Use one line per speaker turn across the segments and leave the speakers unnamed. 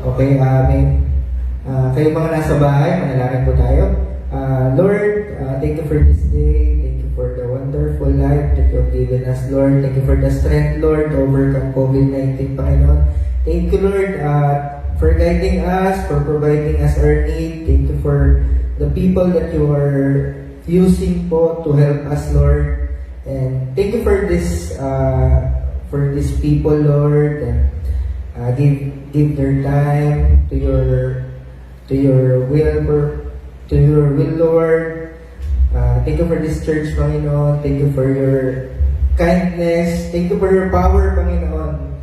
Okay, kayo mga nasa bahay, manalangin po tayo. Lord, thank you for this day. Thank you for the wonderful life that you have given us, Lord. Thank you for the strength, Lord, to overcome COVID-19, Panginoon. Thank you, Lord, for guiding us, for providing us our need. Thank you for the people that you are using po to help us, Lord. And thank you for this people, Lord, that give their time to your will, Lord. Thank you for this church, Panginoon. Thank you for your kindness. Thank you for your power, Panginoon.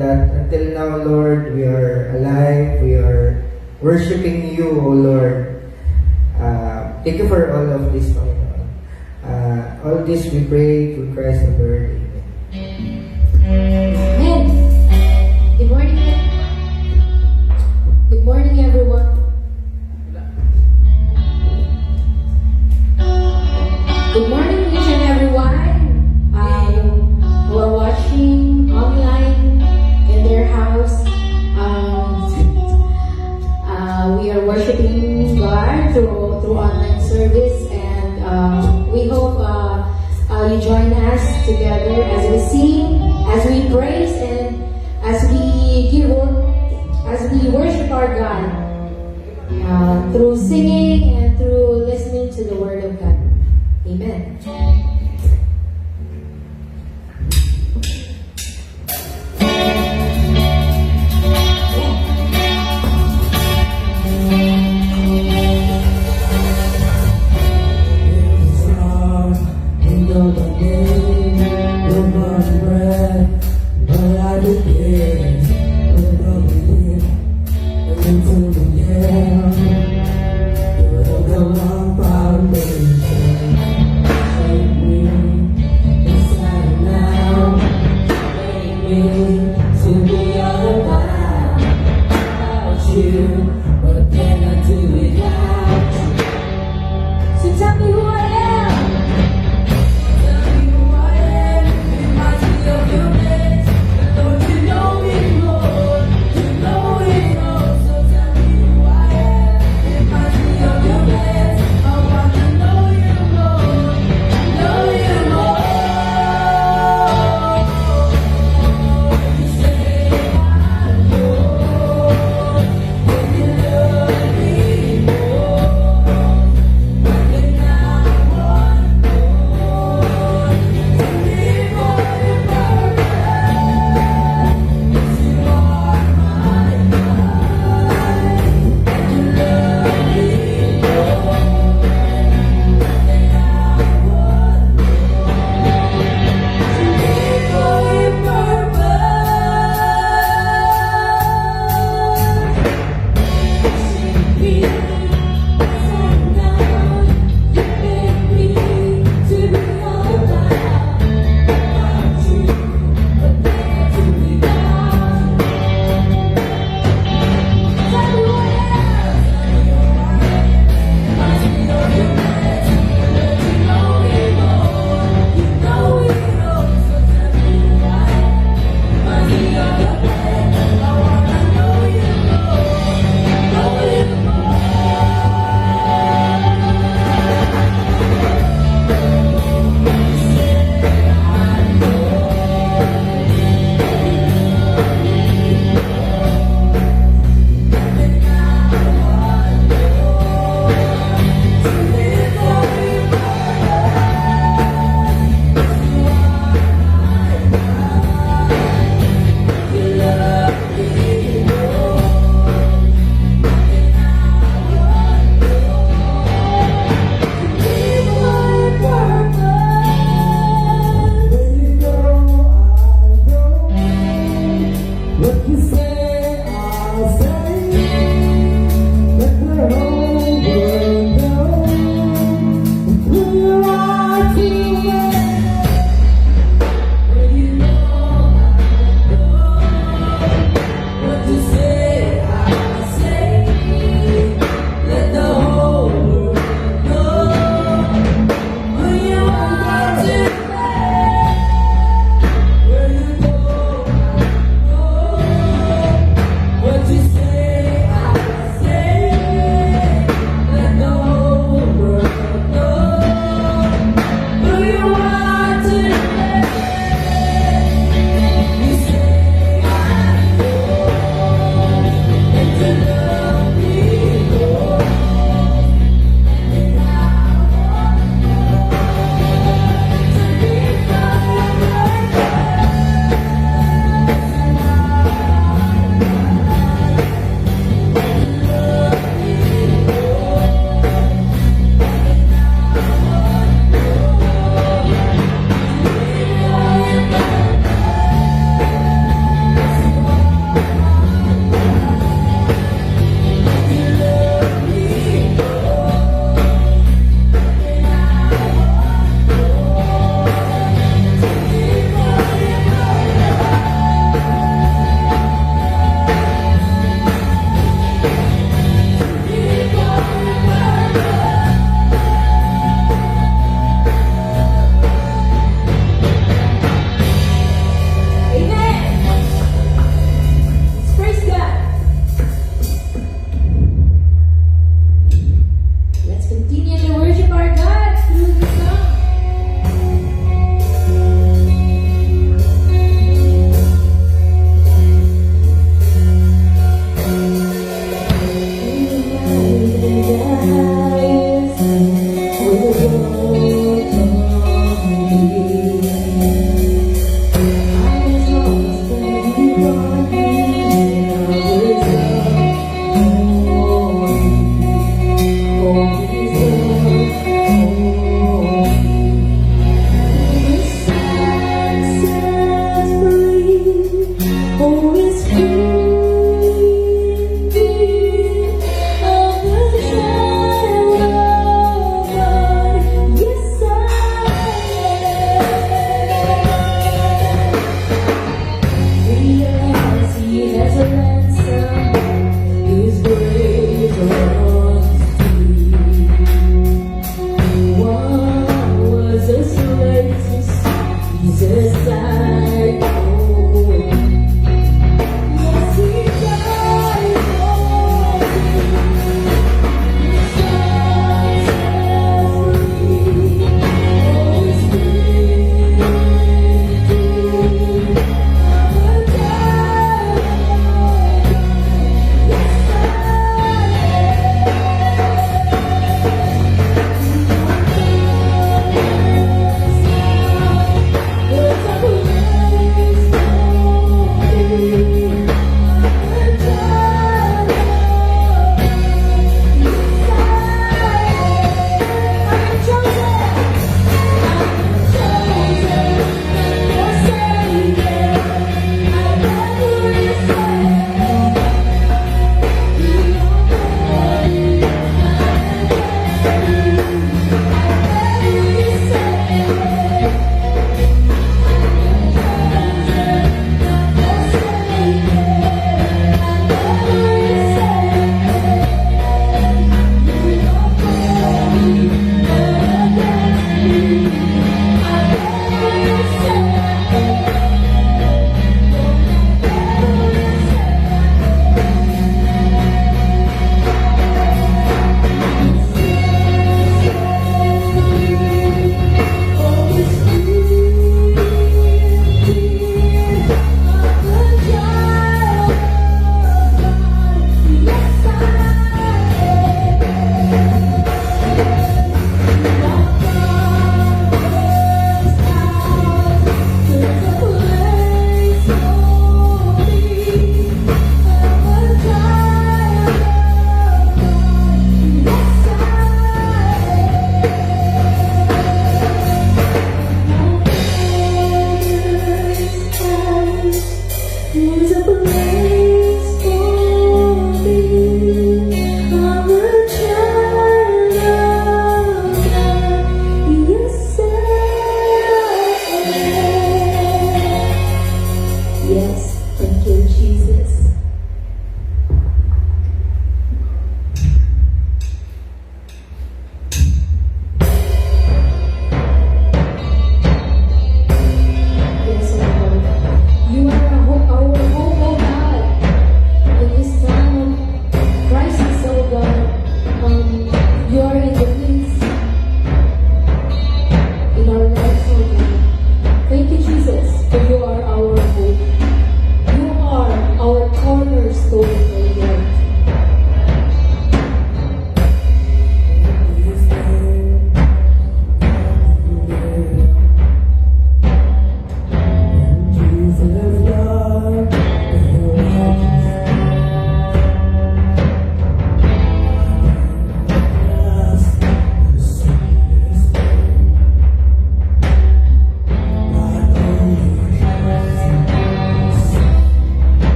That until now, Lord, we are alive. We are worshiping you, O Lord. Thank you for all of this, Panginoon. All this we pray through Christ the Lord. Amen.
Amen. Good morning. Good morning, everyone. Good morning, each and everyone who are watching online in their house. We are worshiping God through online service, and we hope you join us together as we sing, as we praise, and as we worship our God through singing and through listening to the Word of God. Amen.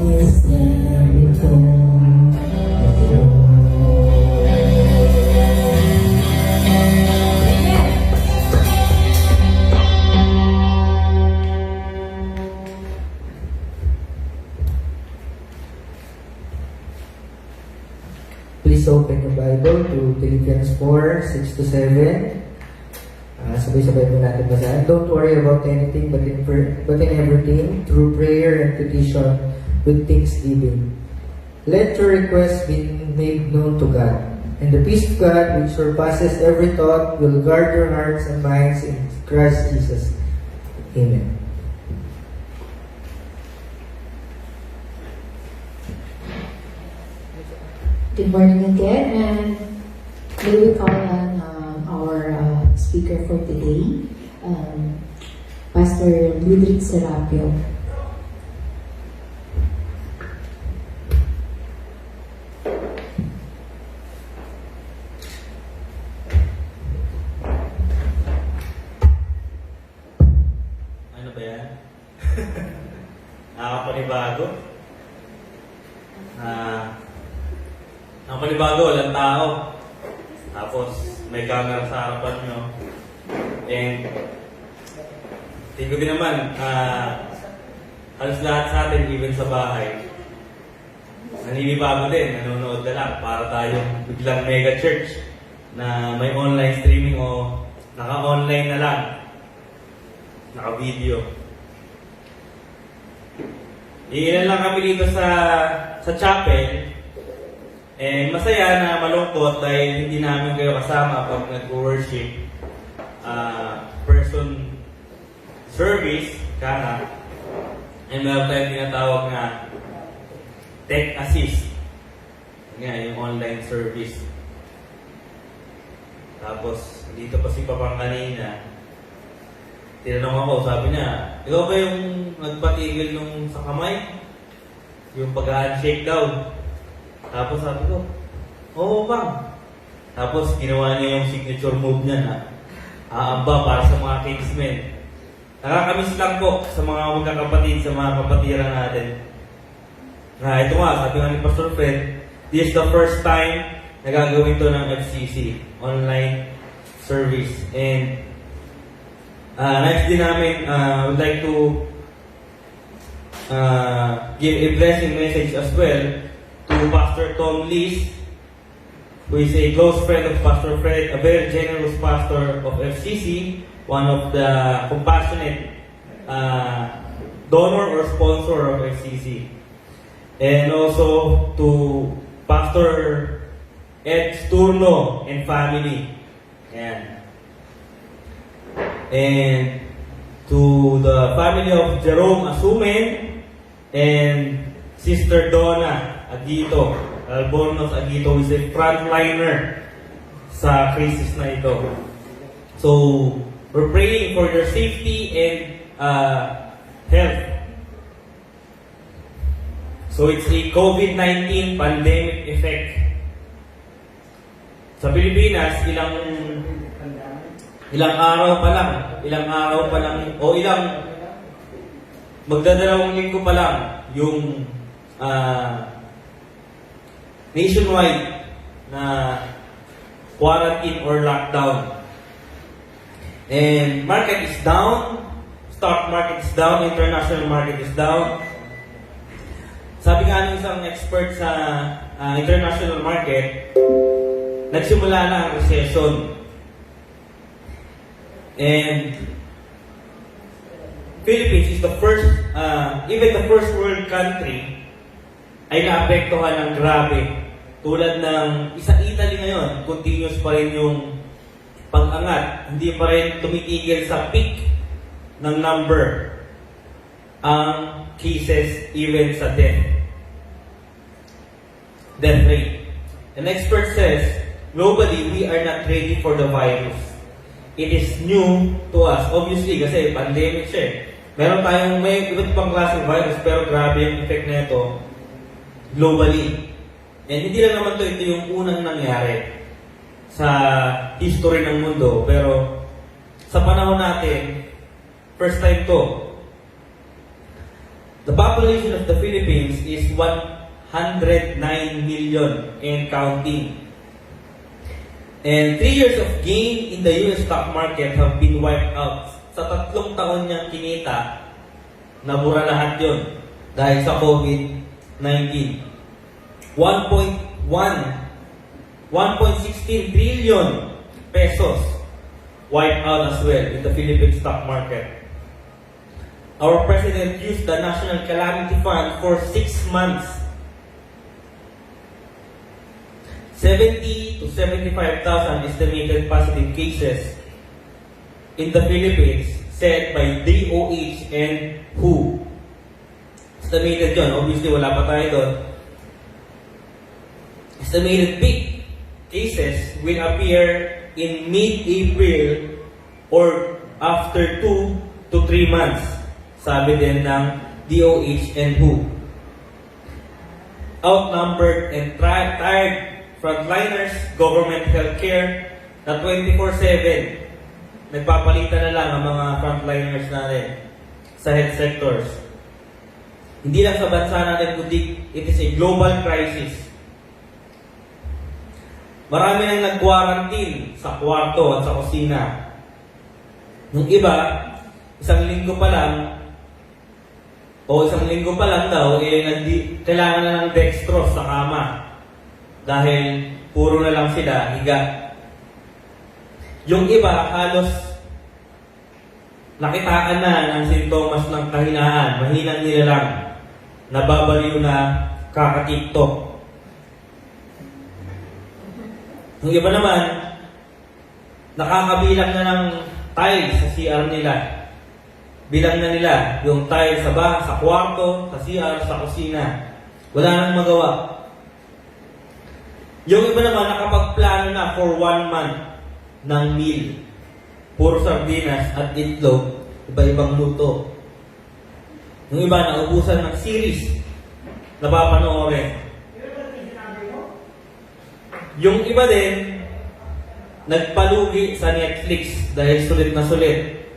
is everything. Please open your Bible to Philippians 4, 6 to 7. Sabay-sabay po natin basahin. Don't worry about anything but in everything, through prayer and petition with thanksgiving. Let your requests be made known to God. And the peace of God, which surpasses every thought, will guard your hearts and minds in Christ Jesus. Amen.
Good morning again, and may we call on our speaker for today, Pastor Ludwig Serapio.
Ano ba yan? Nakakapanibago? Nakapanibago, walang tao. Tapos, may camera sa harapan nyo. And, tingko din naman, halos lahat sa atin, even sa bahay, naninibago din, nanonood na lang para tayong biglang mega church na may online streaming o naka-online na lang. Naka-video. Iilan lang kami dito sa chapel. And masaya na malungkot dahil hindi namin kayo kasama pag nag-worship. Person service, kana. And meron tayong tinatawag na tech assist. Nga, yung online service. Tapos, dito pa si Papang kanina. Tinanong ako, sabi niya, ikaw ba yung nagpatigil nung sa kamay? Yung pag-handshake daw. Tapos sabi ko, oo bang. Tapos ginawa niya yung signature move niya na aamba para sa mga kingsmen. Nakakamiss lang po sa mga magkakapatid, sa mga kapatiran natin. Ito nga, sabi nga ni Pastor Fred, this is the first time na gagawin to ng FCC, online service. And next din namin, would like to give a blessing message as well to Pastor Tom Lees, who is a close friend of Pastor Fred, a very generous pastor of FCC, one of the compassionate donor or sponsor of FCC. And also to Pastor Ed Sturno and family. Ayan. And to the family of Jerome Asumen and Sister Donna Aguito, Albornoz Aguito, is a frontliner sa crisis na ito. So, we're praying for your safety and health. So, it's a COVID-19 pandemic effect. Sa Pilipinas, ilang araw pa lang, o magdadalawang linggo pa lang, yung nationwide na quarantine or lockdown. And market is down, stock market is down, international market is down. Sabi nga ng isang expert sa international market, nagsimula na ang recession. And Philippines is the first, even the first world country ay naapektuhan ng grabe. Tulad ng Italy ngayon, continuous pa rin yung pag-angat. Hindi pa rin tumitigil sa peak ng number ang cases even sa death rate. An expert says, globally, we are not ready for the virus. It is new to us. Obviously, kasi pandemic siya eh. Meron tayong may iba't ibang klaseng virus, pero grabe yung effect na ito globally. And hindi lang naman ito yung unang nangyari sa history ng mundo. Pero sa panahon natin, first time to. The population of the Philippines is 109 million and counting. And 3 years of gain in the US stock market have been wiped out. Sa 3 taon niyang kinita, nabura lahat yun dahil sa COVID-19. 1.16 trillion pesos wiped out as well in the Philippine stock market. Our president used the National Calamity Fund for 6 months. 70 to 75,000 estimated positive cases in the Philippines, said by DOH and WHO. Estimated yun. Obviously, wala pa tayo doon. Estimated peak cases will appear in mid-April or after 2 to 3 months, sabi din ng DOH and WHO. Outnumbered and tired frontliners, government healthcare, na 24/7. Nagpapalitan na lang ang mga frontliners natin sa health sectors. Hindi lang sa bansa natin, kundi it is a global crisis. Marami nang nag-quarantine sa kwarto at sa kusina. Nung iba, isang linggo pa lang daw, kailangan na ng dextrose sa kama. Dahil puro na lang sila higa. Yung iba, halos nakitaan na ng sintomas ng kahinaan, mahinang nilalang, nababaliw na kaka-TikTok. Yung iba naman, nakakabilang na ng tiles sa CR nila. Bilang na nila yung tiles sa kwarto, sa CR, sa kusina. Wala nang magawa. Yung iba naman nakapagplano na for 1 month ng meal. Puro sardinas at itlog, iba-ibang luto. Yung iba naubusan ng series na papanoorin. Yung iba din nagpalugi sa Netflix dahil sulit na sulit.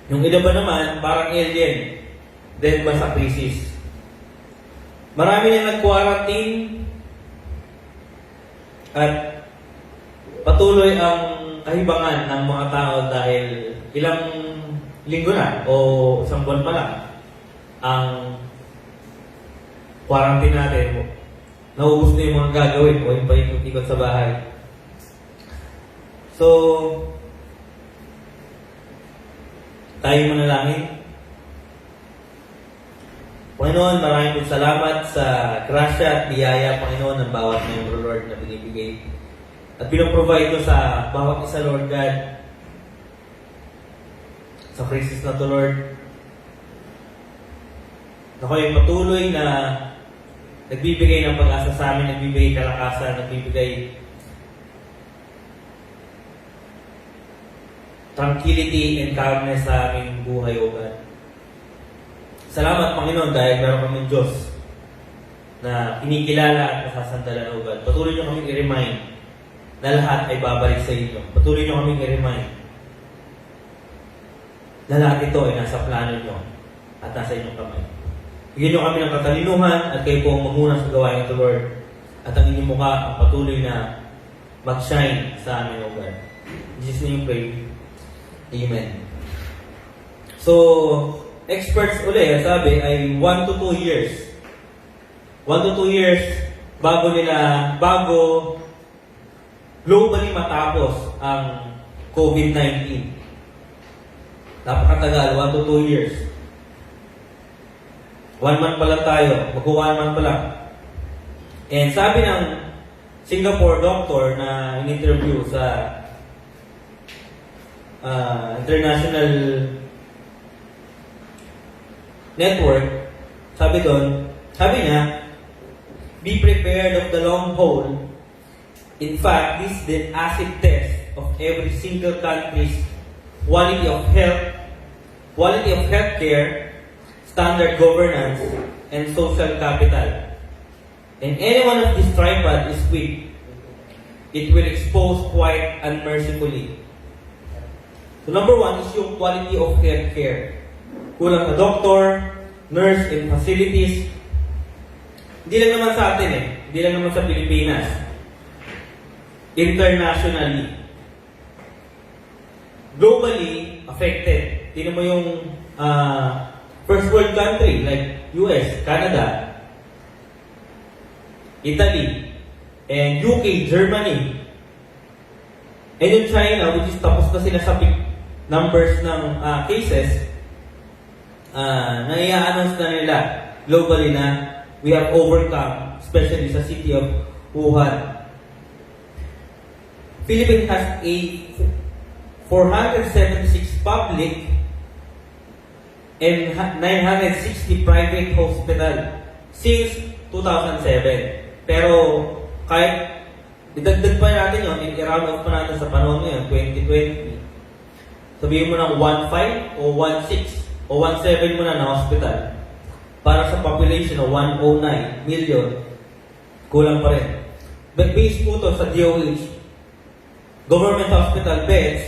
Yung iba naman parang alien dahil ba sa crisis. Marami na nag-quarantine at patuloy ang kahibangan ng mga tao dahil ilang linggo na o isang buwan pa lang ang quarantine natin. Naubos na yung mga gagawin o yung paikot-ikot sa bahay. So, tayo manalangin. Panginoon, maraming pong salamat sa grasya at biyaya, Panginoon, ng bawat membro, Lord, na binibigay. At pinoprovide mo sa bawat isa, Lord God, sa crisis na to, Lord. Na kayo patuloy na nagbibigay ng pag-asa sa amin, nagbibigay kalakasan, nagbibigay tranquility and calmness sa aming buhay, O God. Salamat, Panginoon, dahil meron kaming Diyos na kinikilala at nasasandalan, O God. Patuloy niyo kaming i-remind na lahat ay babalik sa inyo. Patuloy niyo kaming i-remind na lahat ito ay nasa plano niyo at nasa inyong kamay. Bigyan niyo kami ng katalinuhan at kayo po ang mamuna sa gawain ito, Lord. At ang inyong mukha ang patuloy na mag-shine sa amin, O God. In Jesus' name we pray. Amen. So, experts uli, sabi, ay 1 to 2 years. 1 to 2 years bago globally matapos ang COVID-19. Napakatagal, 1 to 2 years. 1 month pa lang tayo, mag-1 month pa lang. And sabi ng Singapore doctor na in-interview sa international network, sabi niya, be prepared of the long haul. In fact, this is the acid test of every single country's quality of healthcare, standard governance, and social capital. And any one of these tripod is weak. It will expose quite unmercifully. So number 1 is yung quality of healthcare. Kulang na doctor, nurse, and facilities. hindi lang naman sa atin hindi lang naman sa Pilipinas. Internationally. Globally affected. Tingnan mo yung first world country like US, Canada, Italy, and UK, Germany. And yung China, which is tapos na sila sa peak numbers ng cases, na i-announce na nila globally na we have overcome, especially sa city of Wuhan. Philippines has a 476 public and 960 private hospital since 2007. Pero kahit idagdag pa natin yun, i-round off pa natin sa panahon ngayon, 2020. Sabihin mo ng 1.5 o 1.6 o 1.7 mo na na hospital para sa population of 109 million, kulang pa rin. But based po to sa DOH, government hospital beds,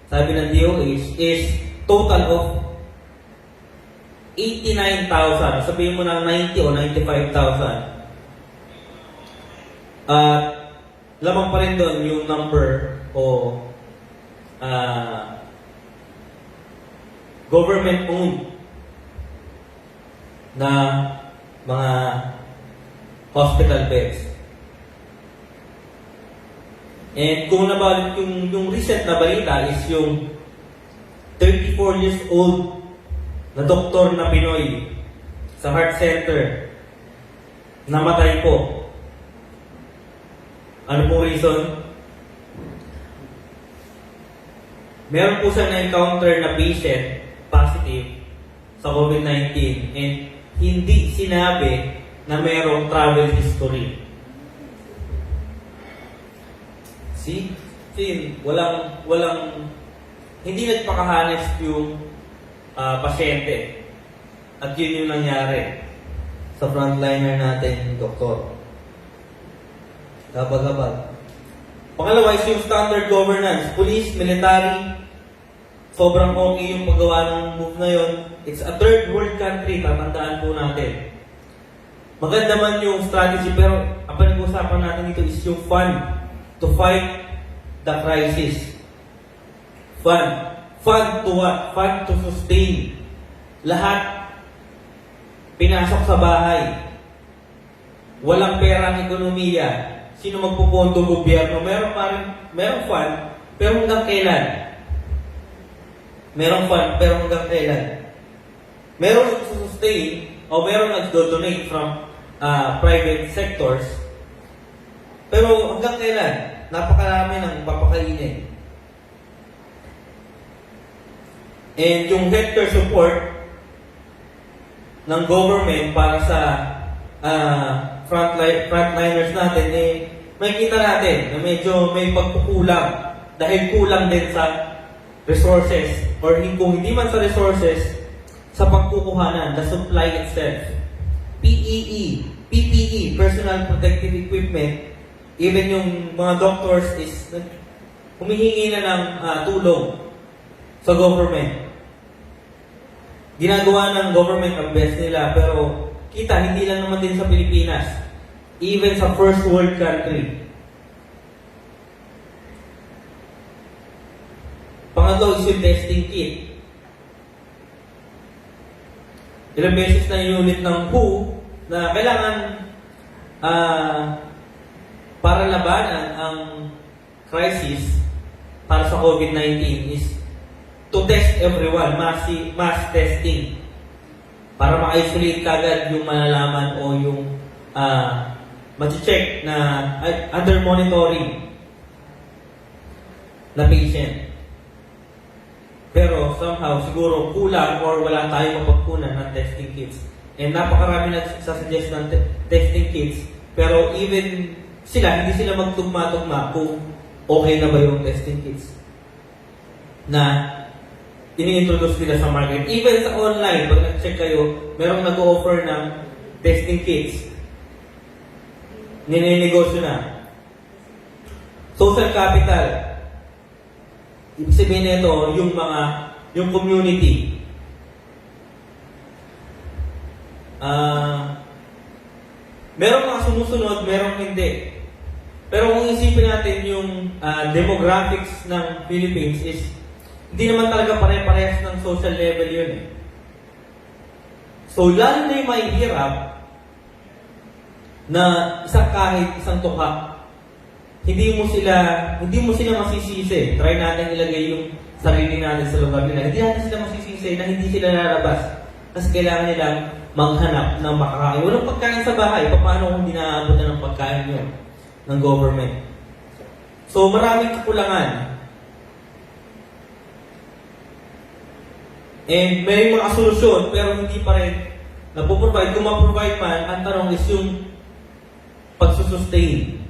sabi ng DOH, is total of 89,000. Sabihin mo ng 90 o 95,000. Lamang pa rin doon yung number o government-owned na mga hospital beds. And kung nabalit yung recent na balita is yung 34 years old na doktor na Pinoy sa heart center namatay po. Ano po reason? Meron po siya na-encounter na patient positive sa COVID-19 and hindi sinabi na mayroong travel history. See, hindi nagpaka-honest yung pasyente. At yun yung nangyari sa frontliner natin, doktor. Gabagabag. Pangalawa is yung standard governance. Police, military, sobrang okay yung paggawa ng move na yun. It's a third world country, tatandaan po natin. Maganda man yung strategy, pero ang pinag-usapan natin dito is yung fund to fight the crisis. Fund. Fund to what? Fund to sustain. Lahat pinasok sa bahay. Walang perang ekonomiya. Sino magpupondo? Gobyerno. Merong fund, pero hanggang kailan? Merong fund, pero hanggang kailan? Merong sustain o merong nag-donate from private sectors, pero hanggang kailan? Napakarami ng papakainin. And yung healthcare support ng government para sa frontliners natin, makikita natin na medyo may pagkukulang dahil kulang din sa resources or kung hindi man sa resources, sa pagkukuhanan, the supply itself. PPE, Personal Protective Equipment, even yung mga doctors is humihingi na ng tulong sa government. Ginagawa ng government ang best nila, pero kita, hindi lang naman din sa Pilipinas. Even sa first world country. Pangatlo is yung testing kit. Ilang beses na yung unit ng WHO na kailangan para labanan ang crisis para sa COVID-19 is to test everyone, mass testing. Para ma-isolate kagad yung malalaman o yung ma-check na under monitoring na patient. Pero somehow, siguro kulang or wala tayong mapagkunan ng testing kits. And napakarami nagsasuggest ng testing kits, pero even sila, hindi sila magtugma-tugma kung okay na ba yung testing kits na ini-introduce nila sa market. Even sa online, pag nag-check kayo, merong nag-offer ng testing kits. Nininegosyo na. Social capital. Ibig sabihin nito, yung community. Merong mga sumusunod, merong hindi. Pero kung isipin natin yung demographics ng Philippines is hindi naman talaga pare-parehas ng social level yun eh. So, lalo na yung mahihirap na isang kahit, isang tukha, hindi mo sila masisisi. Try natin ilagay yung sarili natin sa lugar nila. Hindi natin sila masisisi na hindi sila lalabas. Kasi kailangan nilang maghanap ng makakain. Walang pagkain sa bahay. Paano kung hindi naaabot na ng pagkain yun ng government? So, maraming kakulangan. And may mga solusyon, pero hindi pa rin napoprovide. Kung ma-provide man, ang tanong is yung pagsusustain.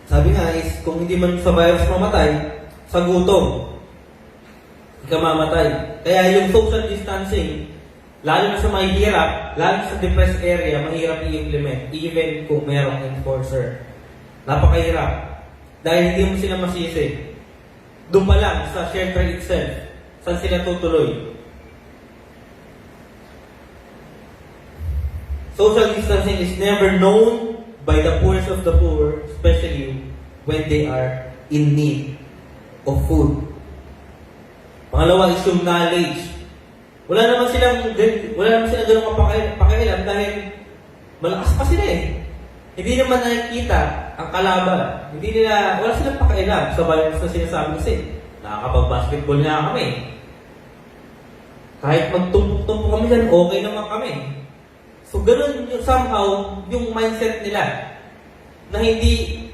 Sabi nga is, kung hindi man sa virus mamatay, sa gutom, hindi ka mamatay. Kaya yung social distancing, lalo na sa mahihirap, lalo sa depressed area, mahirap i-implement, even kung merong enforcer. Napakahirap. Dahil hindi mo sila masisi. Doon pa lang, sa shelter itself, saan sila tutuloy? Social distancing is never known by the poorest of the poor, especially when they are in need of food. Pangalawa is yung knowledge. Wala naman silang ganung pakialam dahil malakas pa sila eh. Hindi naman nakikita ang kalaban. Wala silang pakialam sa virus na sinasabi kasi nakakapag-basketball nga kami. Kahit magtumpok-tumpok kami dyan, okay naman kami. So, ganun yung somehow, yung mindset nila na hindi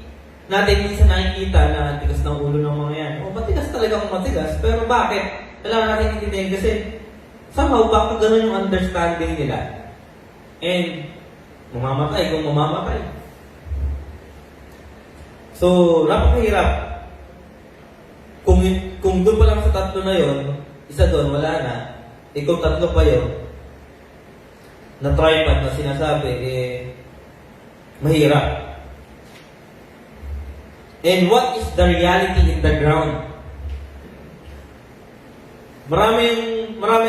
natin minsan nakikita na tigas ng ulo ng mga yan. O, matigas talagang matigas. Pero bakit? Kailangan natin intindihin kasi somehow, baka ganun yung understanding nila. And, mamamatay kung mamamatay. So, napakahirap. Kung doon pa lang sa tatlo na yon, isa doon, wala na. Kung tatlo pa yon, na tripod na sinasabi, mahirap. And what is the reality in the ground? Marami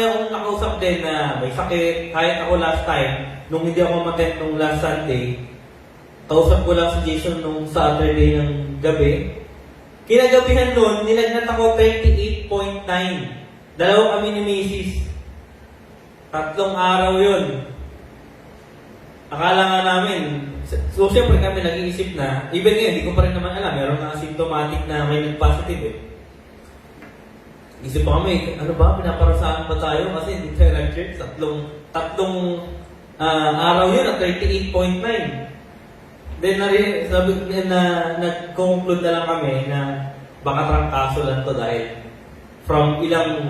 akong nakausap din na may sakit. Kahit ako last time, nung hindi ako matent nung last Sunday, kausap ko lang si Jason nung Saturday ng gabi. Kinagabihan nun, nilagnat ako 38.9. Dalawa kami ni Macy's. 3 araw yun. Akala nga namin, so siyempre kami nag-iisip na, even ngayon, hindi ko pa rin naman alam, meron na symptomatic na may nag-positive eh. Isip pa kami, ano ba, pinaparusahan pa tayo kasi hindi tayo nag-church. Tatlong araw yun at 38.9. Then nag-conclude na lang kami na baka trangkaso lang to dahil from ilang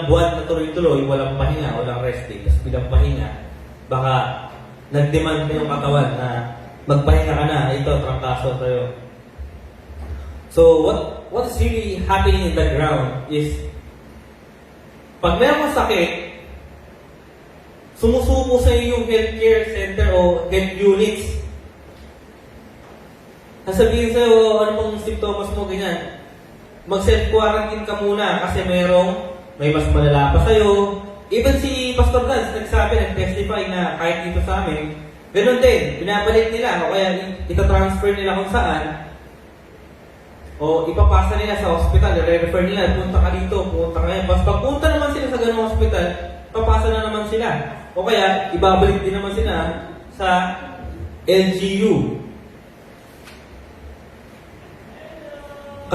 buwan na tuloy-tuloy, walang pahinga, walang rest day. Tapos bilang pahinga, baka nag-demand na yung katawan na magpahinga ka na, ito, trangkaso tayo. So, what is really happening in the ground is, pag meron kang sakit, sumusuko sa iyo yung healthcare center o health units. Nasabihin sa'yo, ano pong symptoms mo, ganyan. Mag-self-quarantine ka muna kasi may mas malala pa sa'yo. Even si Pastor Dance, nag-testify na kahit dito sa amin, ganun din, binabalik nila o kaya itatransfer nila kung saan o ipapasa nila sa hospital, i-refer nila, punta ka dito, punta ka yan. Tapos pagpunta naman sila sa ganung hospital, papasa na naman sila. O kaya, ibabalik din naman sila sa LGU.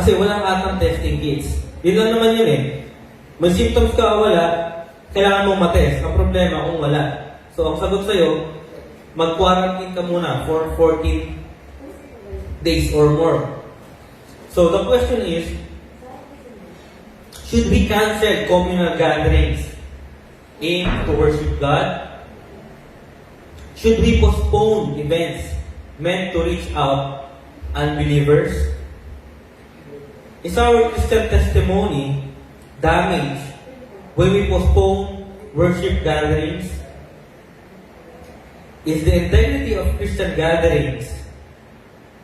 Kasi walang atang testing kits. Yun lang naman yun eh. May symptoms ka o wala, kailangan mong matest. Ang problema kung wala. So, ang sagot sa'yo, mag-quarantine ka muna for 14 days or more. So, the question is, should we cancel communal gatherings aimed to worship God? Should we postpone events meant to reach out unbelievers? Is our Christian testimony damaged when we postpone worship gatherings? Is the integrity of Christian gatherings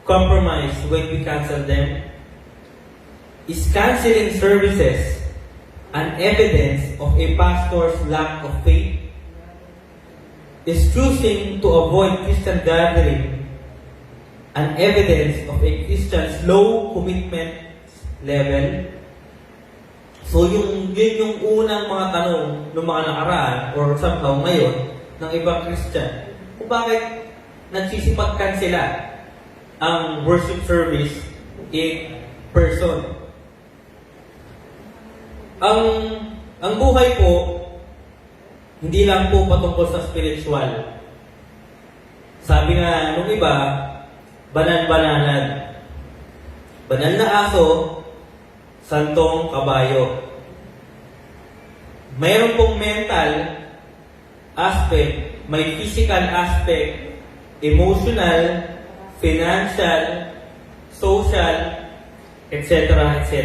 compromised when we cancel them? Is canceling services an evidence of a pastor's lack of faith? is choosing to avoid Christian gathering an evidence of a Christian's low commitment level? So yun yung unang mga tanong ng mga nakaraan or somehow ngayon ng ibang Christian. Kung bakit nagsisipagkan sila ang worship service in person. Ang buhay po, hindi lang po patungkol sa spiritual. Sabi nga nung iba, banan-bananan. Banal na aso, santong kabayo. Mayroon pong mental aspect, may physical aspect, emotional, financial, social, etc. etc.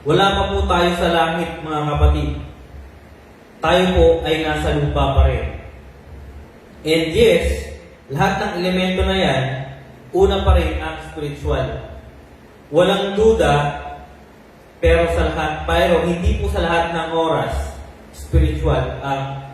Wala pa po tayo sa langit, mga kapatid. Tayo po ay nasa lupa pa rin. And yes, lahat ng elemento na yan, una pa rin ang spiritual. Walang duda, pero hindi po sa lahat ng oras, spiritual ang